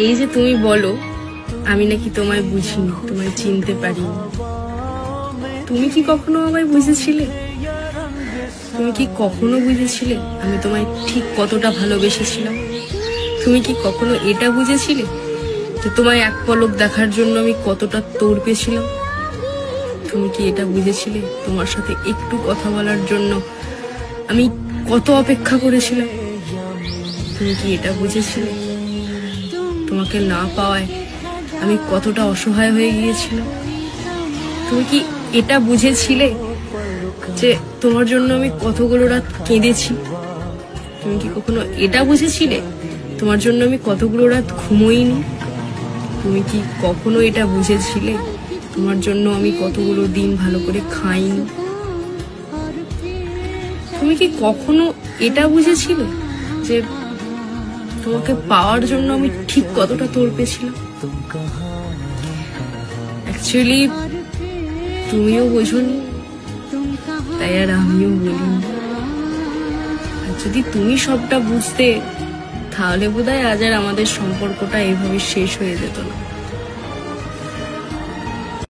এই যে তুমি বলো আমি নাকি তোমায় বুঝিনি, তোমায় চিনতে পারিনি, তুমি কি কখনো আমায় বুঝেছিলে? তুমি কি কখনো বুঝেছিলে আমি তোমায় ঠিক কতটা ভালোবেসেছিলাম? তুমি কি কখনো এটা বুঝেছিলে যে তোমায় এক পলক দেখার জন্য আমি কতটা তড়পেছিলাম? তুমি কি এটা বুঝেছিলে তোমার সাথে একটু কথা বলার জন্য আমি কত অপেক্ষা করেছিলাম? তুমি কি এটা বুঝেছিলে তোমাকে না পাওয়ায় আমি কতটা অসহায় হয়ে গিয়েছিলাম? তুমি কি এটা বুঝেছিলে যে তোমার জন্য আমি কতগুলো রাত কেঁদেছি? তুমি কি কখনো এটা বুঝেছিলে তোমার জন্য আমি কতগুলো রাত ঘুমোইনি? তুমি কি কখনো এটা বুঝেছিলে তোমার জন্য আমি কতগুলো দিন ভালো করে খাইনি? তুমি কি কখনো এটা বুঝেছিলে যে তোমাকে পাওয়ার জন্য আমি ঠিক কতটা তড়পেছিলাম? অ্যাকচুয়ালি তুমিও বোঝোনি, তাই আর আমিও বলিনি। আর যদি তুমি সবটা বুঝতে, তাহলে বোধহয় আজ আর আমাদের সম্পর্কটা এভাবে শেষ হয়ে যেত না।